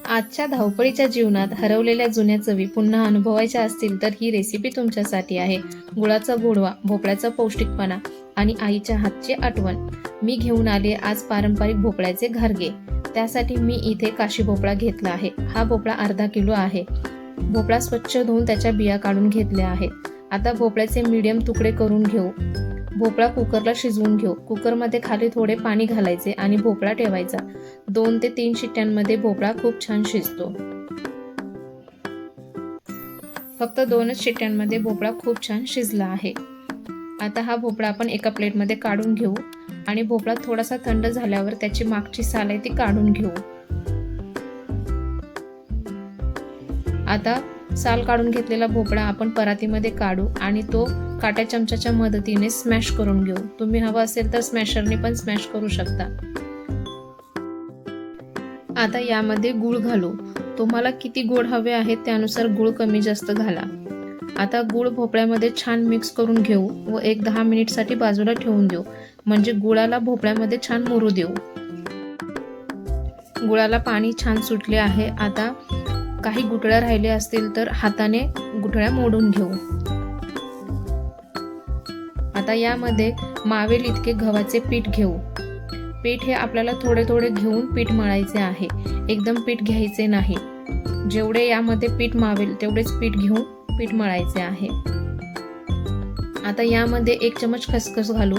आजच्या धावपळीच्या जीवनात हरवलेल्या जुन्या चवी पुन्हा अनुभवायच्या असतील तर ही रेसिपी तुमच्यासाठी आहे। गुळाचा गोडवा, भोपळ्याचा पौष्टिकपणा आणि आईच्या हातची आठवण। मी घेऊन आले आज पारंपरिक भोपळ्याचे घारगे। त्यासाठी मी इथे काशी भोपळा घेतला आहे। हा भोपळा अर्धा किलो आहे। भोपळा स्वच्छ धुवून त्याच्या बिया काढून घेतल्या आहेत। आता भोपळ्याचे मीडियम तुकडे करून घेऊ। भोपळा कुकरला शिजवून घेऊ। कुकरमध्ये खाली थोडे पाणी घालायचे आणि भोपळा ठेवायचा। 2 ते 3 शिट्ट्यांमध्ये भोपळा खूप छान शिजतो। फक्त 2च शिट्ट्यांमध्ये भोपळा खूप छान शिजला आहे। आता हा भोपळा आपण एका प्लेटमध्ये काढून घेऊ आणि भोपळा थोडासा थंड झाल्यावर त्याची मागची साल आहे ती काढून घेऊ। आता साल काढून घेतलेला भोपळा आपण परातीमध्ये काढू आणि तो काट्या चमच्याच्या मदतीने स्मॅश करून घेऊ। तुम्ही हवा असेल तर स्मॅशरने पण स्मॅश करू शकता। आता यामध्ये गूळ घालू। तुम्हाला किती गोड हवे आहे त्यानुसार गूळ कमी जास्त घाला। आता गूळ भोपळ्यामध्ये छान मिक्स करून घेऊ व 10 मिनिटसाठी बाजूला ठेवून देऊ, म्हणजे गुळाला भोपळ्यामध्ये छान मुरू देऊ। गुळाला पाणी छान सुटले आहे। आता काही गुठळ्या राहिले असतील तर हाताने गुठळ्या मोडून घेऊ। आता यामध्ये मावेल इतके गव्हाचे पीठ घेऊ। पीठ हे आपल्याला थोडे थोडे घेऊन पीठ मळायचे आहे, एकदम पीठ घ्यायचे नाही। जेवढे यामध्ये पीठ मावेल तेवढेच पीठ घेऊन पीठ मळायचे आहे। आता यामध्ये 1 चमच खसखस घालू,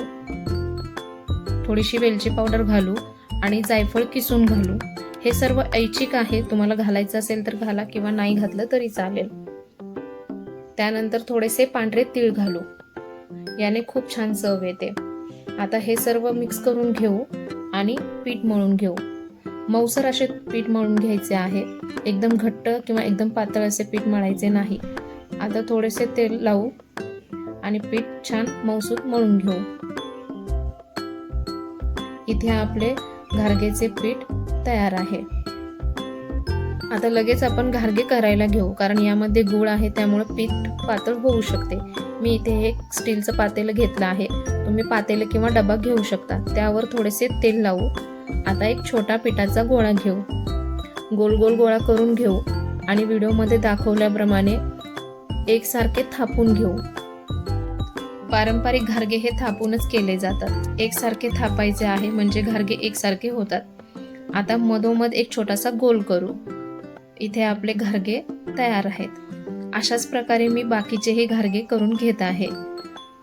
थोडीशी वेलची पावडर घालू आणि जायफळ किसून घालू। हे सर्व ऐच्छिक आहे, तुम्हाला घालायचं असेल तर घाला किंवा नाही घातलं तरी चालेल। त्यानंतर थोडेसे पांढरे तीळ घालू, याने खूप छान चव येते। आता हे सर्व मिक्स करून घेऊ आणि पीठ मळून घेऊ। मऊसर असे पीठ मळून घ्यायचे आहे, एकदम घट्ट किंवा एकदम पातळ असे पीठ मळायचे नाही। आता थोडेसे तेल लावू आणि पीठ छान मऊसूत मळून घेऊ। इथे आपले घारगेचे पीठ तयार आहे। आता लगेच आपण घारगे करायला घेऊ, कारण यामध्ये गूळ आहे त्यामुळे पीठ पातळ होऊ शकते। मी इथे एक स्टीलचं पातेलं घेतलं आहे, तुम्ही पातेलं किंवा डबा घेऊ शकता। त्यावर थोडेसे तेल लावू। आता एक छोटा पिठाचा गोळा घेऊ, गोल गोल गोळा करून घेऊ आणि व्हिडिओमध्ये दाखवल्याप्रमाणे एकसारखे थापून घेऊ। पारंपरिक घारगे हे थापूनच केले जातात। एकसारखे थापायचे आहे म्हणजे घारगे एकसारखे होतात। आता मधोमध एक छोटासा गोल करू। इथे आपले घारगे तयार आहेत। अशाच प्रकारे मी बाकीचेही घारगे करून घेत आहे।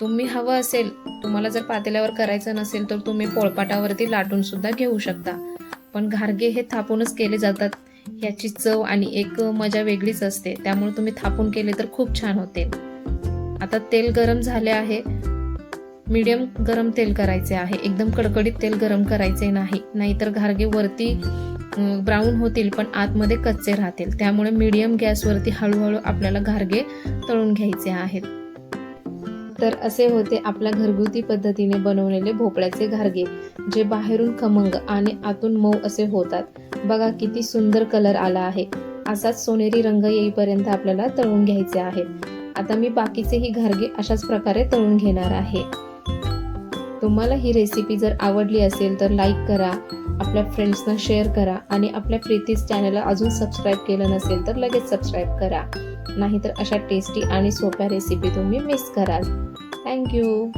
तुम्ही हवं असेल, तुम्हाला जर पातेल्यावर करायचं नसेल तर तुम्ही पोळपाटावरती लाटून सुद्धा घेऊ शकता, पण घारगे हे थापूनच केले जातात। याची चव आणि एक मजा वेगळीच असते, त्यामुळे तुम्ही थापून केले तर खूप छान होते। आता तेल गरम झाले आहे, मीडियम गरम तेल करायचे आहे, एकदम कडकडीत तेल गरम करायचे नाही, नाहीतर घारगे वरती ब्राऊन होतील पण आतमध्ये कच्चे राहतील। त्यामुळे मीडियम गॅसवरती हळूहळू आपल्याला घारगे तळून घ्यायचे आहेत। तर असे होते आपल्या घरगुती पद्धतीने बनवलेले भोपळ्याचे घारगे, जे बाहेरून खमंग आणि आतून मऊ असे होतात। बघा किती सुंदर कलर आला आहे। असाच सोनेरी रंग येईपर्यंत आपल्याला तळून घ्यायचे आहे। आता मी बाकीचेही घारगे अशाच प्रकारे तळून घेणार आहे। तुम्हाला ही रेसिपी जर आवडली असेल तर लाईक करा, आपल्या फ्रेंड्सना शेअर करा आणि आपल्या प्रीतीज चॅनलला अजून सबस्क्राईब केलं नसेल तर लगेच सबस्क्राईब करा, नाहीतर अशा टेस्टी आणि सोप्या रेसिपी तुम्ही मिस कराल। थँक्यू।